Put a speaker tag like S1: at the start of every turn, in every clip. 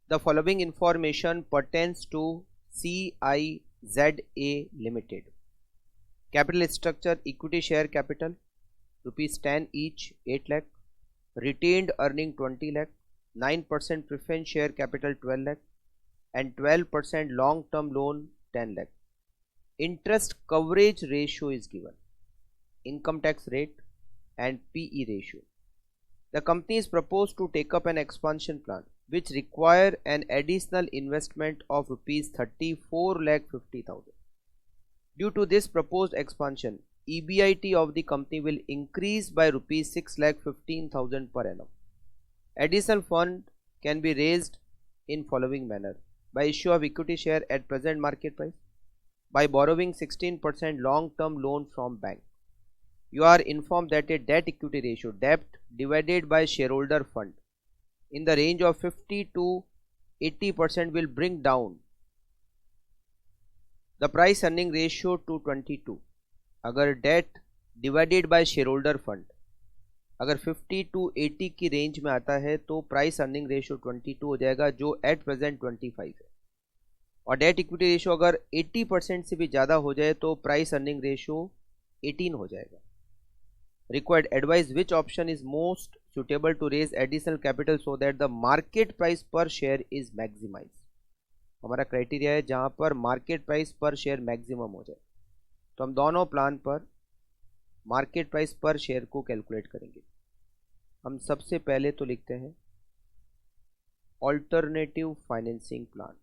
S1: The following information pertains to CIZA Limited. Capital structure: equity share capital rupees 10 each, 8 lakh. Retained earning 20 lakh. 9% preference share capital 12 lakh and 12% long term loan 10 lakh. Interest coverage ratio is given, income tax rate and PE ratio. The company is proposed to take up an expansion plan which require an additional investment of rupees 34,50,000. Due to this proposed expansion, EBIT of the company will increase by rupees 6,15,000 per annum. Additional fund can be raised in following manner: by issue of equity share at present market price, by borrowing 16% long-term loan from bank. You are informed that a debt equity ratio, debt divided by shareholder fund, in the range of 50 to 80% will bring down the price earning ratio to 22. अगर debt divided by shareholder fund अगर 50 to 80 की range में आता है तो price earning ratio 22 हो जाएगा, जो एट प्रेजेंट 25 है. और डेट इक्विटी रेशियो अगर 80% से भी ज़्यादा हो जाए तो प्राइस अर्निंग रेशियो 18 हो जाएगा. Required advice: which option is most suitable to raise additional capital so that the market price per share is maximized? हमारा क्राइटेरिया है जहां पर market price per share maximum हो जाए. तो हम दोनों प्लान पर मार्केट प्राइस पर शेयर को कैलकुलेट करेंगे. हम सबसे पहले तो लिखते हैं ऑल्टरनेटिव फाइनेंसिंग प्लान.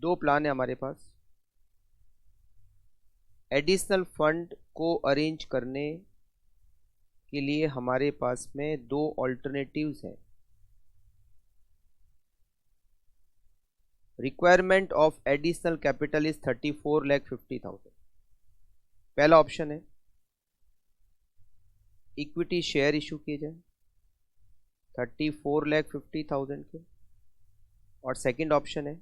S1: दो प्लान है हमारे पास. एडिशनल फंड को अरेंज करने के लिए हमारे पास में दो ऑल्टरनेटिव्स हैं. Requirement of additional capital is 34,50,000. पहला ऑप्शन है इक्विटी शेयर इशू किए जाए 34,50,000 के, और सेकंड ऑप्शन है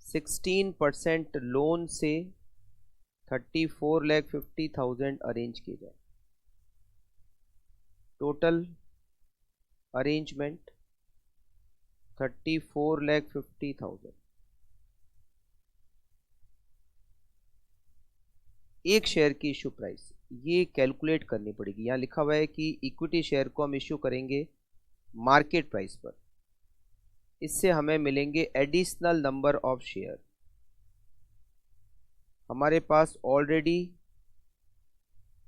S1: 16% लोन से 34,50,000 अरेंज किए जाए. Total arrangement 34,50,000. एक शेयर की इशू प्राइस ये कैलकुलेट करनी पड़ेगी. यहाँ लिखा हुआ है कि इक्विटी शेयर को हम इशू करेंगे मार्केट प्राइस पर. इससे हमें मिलेंगे एडिशनल नंबर ऑफ शेयर. हमारे पास ऑलरेडी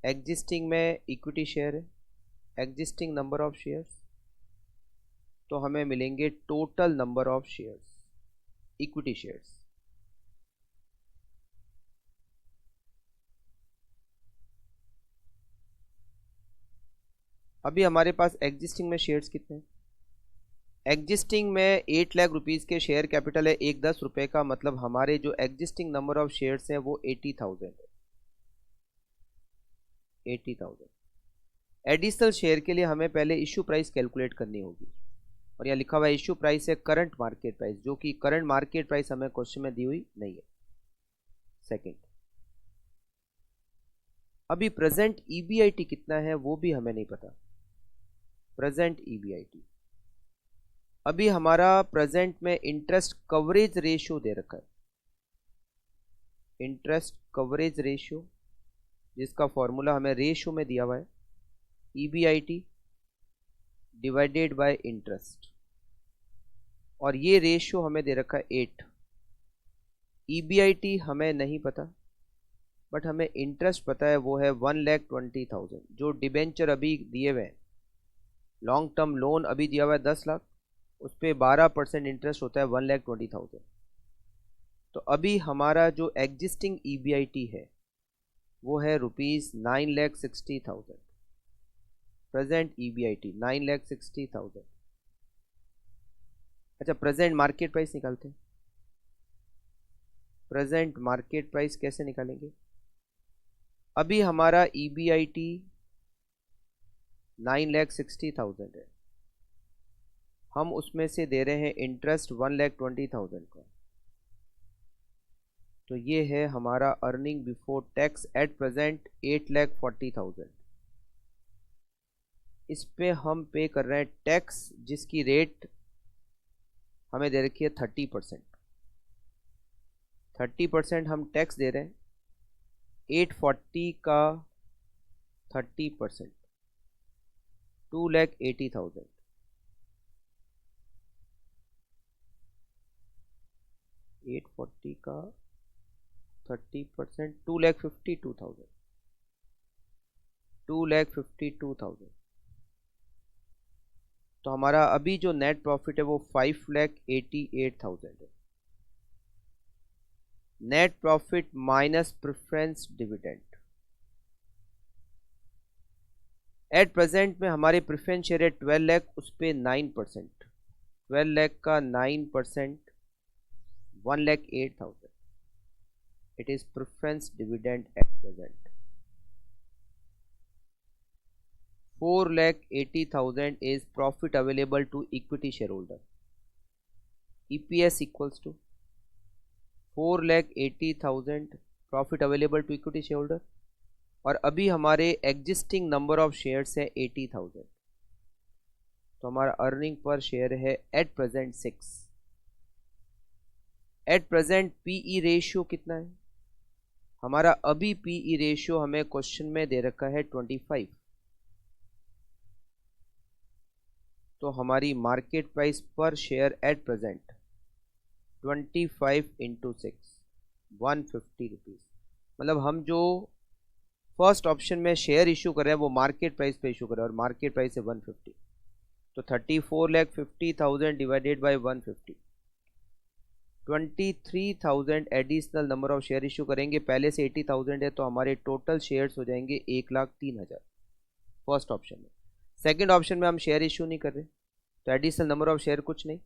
S1: एग्जिस्टिंग में इक्विटी शेयर है, एग्जिस्टिंग नंबर ऑफ शेयर्स, तो हमें मिलेंगे total number of shares, equity shares. अभी हमारे पास एग्जिस्टिंग में शेयर्स कितने हैं? एग्जिस्टिंग में 8 लाख रुपीस के शेयर कैपिटल है, एक 10 रुपए का, मतलब हमारे जो एग्जिस्टिंग नंबर ऑफ शेयर्स हैं वो 80,000 है. 80,000. एडिशनल शेयर के लिए हमें पहले इशू प्राइस कैलकुलेट करनी होगी, और यहाँ लिखा हुआ है इशू प्राइस है करंट मार्केट प्राइस, जो कि करंट मार्केट प्राइस हमें क्वेश्चन में दी हुई नहीं है. सेकंड, अभी प्रेजेंट ईबीआईटी कितना है वो भी हमें नहीं पता. प्रेजेंट ईबीआईटी अभी हमारा प्रेजेंट में इंटरेस्ट कवरेज रेशियो दे रखा है. इंटरेस्ट कवरेज रेशियो जिसका फॉर्मूला हमें रेशियो में दिया हुआ है ईबीआईटी डिवाइडेड बाय इंटरेस्ट, और ये रेशियो हमें दे रखा है 8. ईबीआईटी हमें नहीं पता, बट हमें इंटरेस्ट पता है, वो है 1,20,000. जो डिबेंचर अभी दिए हुए हैं, लॉन्ग टर्म लोन अभी दिया हुआ है 10 लाख, उस पर 12% इंटरेस्ट होता है 1,20,000. तो अभी हमारा जो एग्जिस्टिंग ईबीआईटी है वो है रुपीज 9,60,000. Present EBIT 9,60,000. अच्छा, प्रेजेंट मार्केट प्राइस निकालते हैं. प्रेजेंट मार्केट प्राइस कैसे निकालेंगे? अभी हमारा ईबीआईटी 9,60,000 है, हम उसमें से दे रहे हैं इंटरेस्ट 1,20,000 का. तो ये है हमारा earning before tax at present 8,40,000। इस पे हम पे कर रहे हैं टैक्स, जिसकी रेट हमें दे रखी है 30%। 30% हम टैक्स दे रहे हैं। 840 का 30% 2,80,000। 840 का 30% 2,52,000। 2,52,000। तो हमारा अभी जो नेट प्रॉफिट है वो 5,88,000 है। Net profit minus preference dividend. At present में हमारे प्रेफरेंस शेयर है 12 लाख, उस पर 9%। 12 लाख का 9% 1,08,000। It is preference dividend at present. 4,80,000 is profit available to equity shareholder. EPS equals to 4,80,000 profit available to equity shareholder, और अभी हमारे एग्जिस्टिंग नंबर ऑफ शेयर्स है 80,000। तो हमारा अर्निंग पर शेयर है at present 6। At present PE ratio कितना है हमारा? अभी पीई रेशियो हमें क्वेश्चन में दे रखा है 25। तो हमारी market price per share at present 25 into 6 150 rupees. मतलब हम जो फर्स्ट ऑप्शन में शेयर इशू कर रहे हैं वो मार्केट प्राइस पे इशू कर रहे हैं, और मार्केट प्राइस है 150। तो 34,50,000 divided by 150, 23,000 additional number of share issue करेंगे। पहले से 80,000 है, तो हमारे टोटल शेयर्स हो जाएंगे 1,03,000 फर्स्ट ऑप्शन में। सेकंड ऑप्शन में हम शेयर इशू नहीं कर रहे, तो एडिशनल नंबर ऑफ शेयर कुछ नहीं।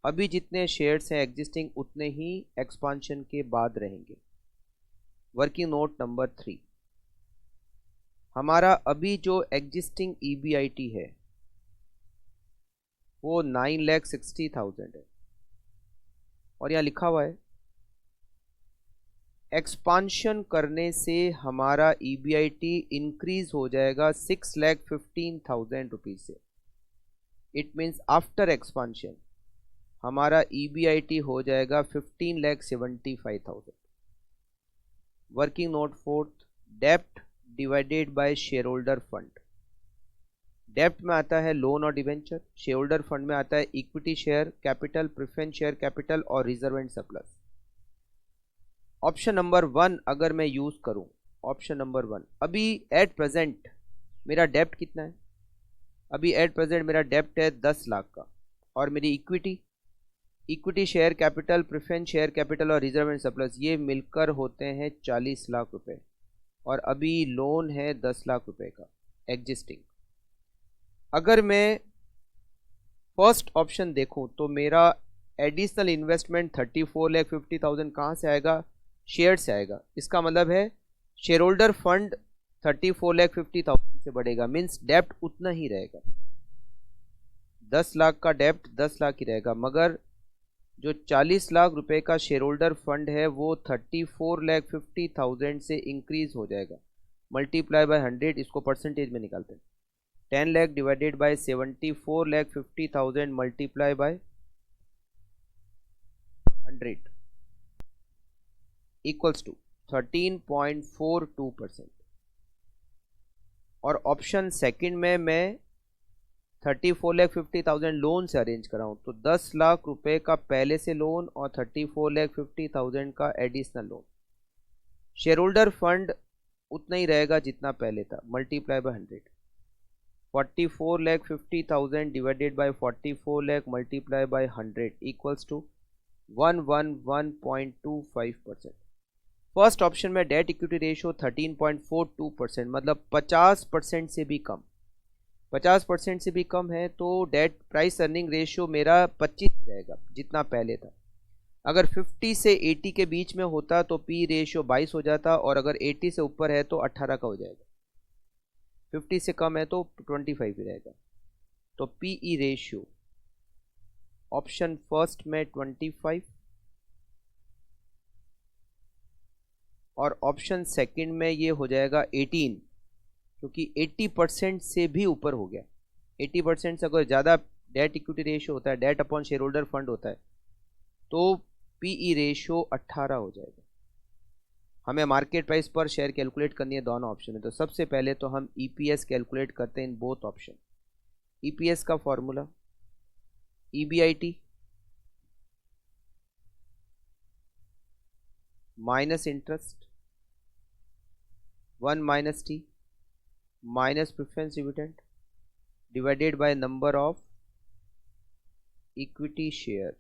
S1: अभी जितने शेयर्स हैं एग्जिस्टिंग उतने ही एक्सपांशन के बाद रहेंगे। वर्किंग नोट नंबर 3, हमारा अभी जो एग्जिस्टिंग EBIT है वो 9,60,000 है, और यहाँ लिखा हुआ है एक्सपांशन करने से हमारा EBIT इंक्रीज हो जाएगा 6,15,000 रुपीज से। इट मीन्स आफ्टर एक्सपांशन हमारा EBIT हो जाएगा 15,75,000। वर्किंग नोट 4th, डेप्ट divided by share holder fund. डेप्ट में आता है लोन और डिवेंचर, शेयर होल्डर फंड में आता है equity share capital, preference share capital और reserve and surplus. Option number 1 अगर मैं यूज करूं, ऑप्शन नंबर 1, अभी एट प्रेजेंट मेरा डेप्ट कितना है? अभी एट प्रेजेंट मेरा डेप्ट है 10 लाख का, और मेरी equity share capital, preference share capital और रिजर्व एंड सरप्लस ये मिलकर होते हैं 40 लाख रुपए, और अभी लोन है 10 लाख रुपए का एग्जिस्टिंग। अगर मैं फर्स्ट ऑप्शन देखूं तो मेरा एडिशनल इन्वेस्टमेंट 34,50,000 कहाँ से आएगा? शेयर से आएगा। इसका मतलब है शेयर होल्डर फंड 34,50,000 से बढ़ेगा, मीन्स डेप्ट उतना ही रहेगा। 10 लाख का डेप्ट 10 लाख ही रहेगा, मगर जो 40 लाख रुपए का शेयर होल्डर फंड है वो 34,50,000 से इंक्रीज हो जाएगा। मल्टीप्लाई बाय 100, इसको परसेंटेज में निकालते हैं। 10 lakh divided by 74,50,000 multiply by 100 equals to 13.42%। और ऑप्शन सेकंड में मैं 34,50,000 लोन से अरेंज कराऊं, तो 10 लाख रुपए का पहले से लोन और 34,50,000 का additional loan. Share holder fund उतना ही रहेगा जितना पहले था, multiply by 100। 44,50,000 divided by 44 lakh multiply by 100 equals to 111.25%। First option में डेट इक्विटी रेशियो 13.42%, मतलब 50% से भी कम। 50% से भी कम है तो डेट प्राइस अर्निंग रेशियो मेरा 25 रहेगा जितना पहले था। अगर 50 से 80 के बीच में होता तो पी रेशियो 22 हो जाता, और अगर 80 से ऊपर है तो 18 का हो जाएगा। 50 से कम है तो 25 ही रहेगा। तो पीई रेशियो ऑप्शन फर्स्ट में 25, और ऑप्शन सेकंड में ये हो जाएगा 18, क्योंकि 80% से भी ऊपर हो गया। 80% से अगर ज़्यादा डेट इक्विटी रेशियो होता है, debt upon share holder fund होता है, तो पीई रेशियो 18 हो जाएगा। हमें market price per share calculate करनी है दोनों ऑप्शन में। तो सबसे पहले तो हम ईपीएस कैलकुलेट करते हैं इन बोथ ऑप्शन। ईपीएस का formula EBIT minus interest 1 minus T minus preference dividend divided by number of equity share.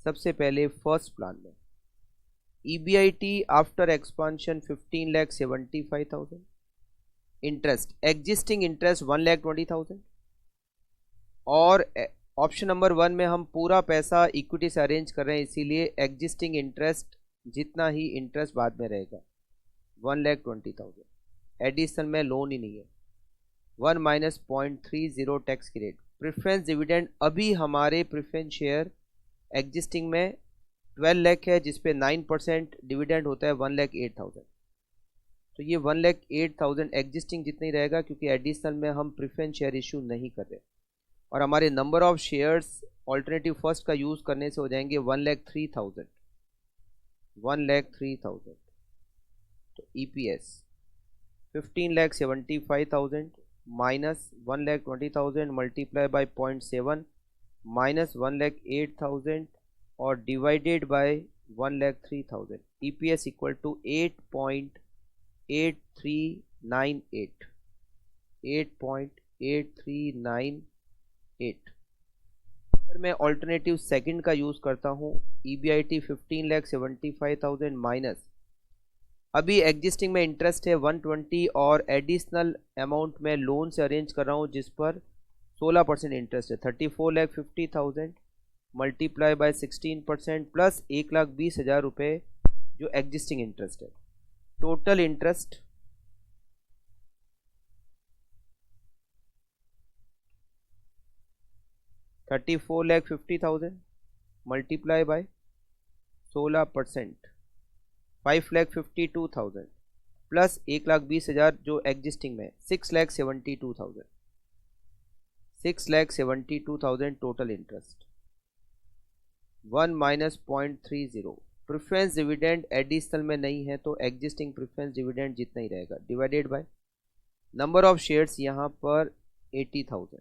S1: सबसे पहले फर्स्ट प्लान में EBIT after expansion 15,75,000, interest existing interest 1,20,000, और ऑप्शन नंबर 1 में हम पूरा पैसा इक्विटी से अरेंज कर रहे हैं, इसीलिए एग्जिस्टिंग इंटरेस्ट जितना ही इंटरेस्ट बाद में रहेगा 1,20,000। एडिशन में लोन ही नहीं है। 1 माइनस 0.30 टैक्स की रेट। प्रेफरेंस डिविडेंड अभी हमारे प्रेफरेंस शेयर एग्जिस्टिंग में 12 लाख है, जिसपे 9% डिविडेंड होता है 1,08,000। तो ये 1,08,000 एग्जिस्टिंग जितना ही रहेगा, क्योंकि एडिशनल में हम प्रेफरेंस शेयर इशू नहीं कर रहे। और हमारे number of shares alternative first का यूज़ करने से हो जाएंगे 1,03,000। 1,03,000। तो EPS 15,75,000 minus 1,20,000 multiply by 0.7 minus 1,08,000 और divided by 1,03,000। EPS equal to 8.8398। 8.8398। अगर मैं ऑल्टरनेटिव सेकंड का यूज़ करता हूँ, ईबीआईटी 15,75,000 माइनस अभी एग्जिस्टिंग में इंटरेस्ट है 120 और एडिशनल अमाउंट में लोन से अरेंज कर रहा हूँ जिस पर 16% इंटरेस्ट है 34,50,000 मल्टीप्लाई बाय 16% प्लस 1,20,000 रुपये जो एग्जिस्टिंग इंटरेस्ट है। Total interest 34,50,000 multiply by 16% 5,52,000 plus 1,20,000 जो एग्जिस्टिंग में 6,72,000। 6,72,000 total interest. 1 minus 0.30 preference dividend additional में नहीं है, तो एग्जिस्टिंग प्रेफरेंस डिविडेंड जितना ही रहेगा divided by number of shares यहाँ पर 80,000।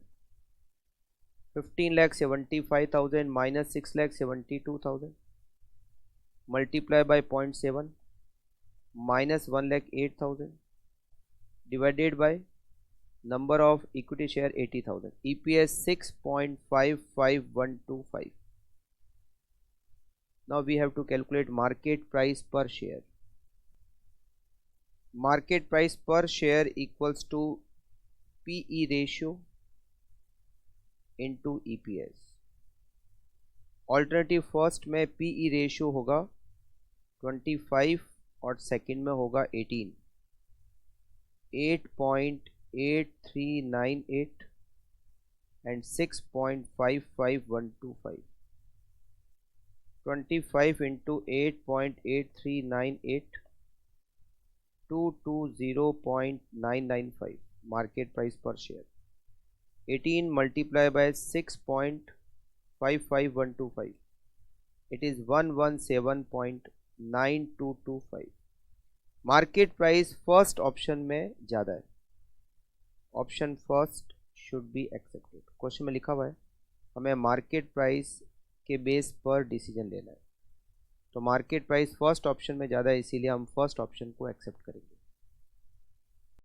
S1: 15,75,000 minus 6,72,000 multiply by 0.7 minus 1,08,000 divided by number of equity share 80,000। EPS 6.55125। Now we have to calculate market price per share. Market price per share equals to PE ratio into EPS. Alternative first में PE ratio होगा 25 और second में होगा 18। 8.8398 and 6.55125। 25 into 8.8398 220.995 market price per share. 18 multiply by 6.55125 it is 117.9225। Market price first option में ज़्यादा है। Option first should be accepted. Question में लिखा हुआ है हमें मार्केट प्राइस के बेस पर डिसीजन लेना है, तो मार्केट प्राइस फर्स्ट ऑप्शन में ज़्यादा है, इसीलिए हम फर्स्ट ऑप्शन को एक्सेप्ट करेंगे।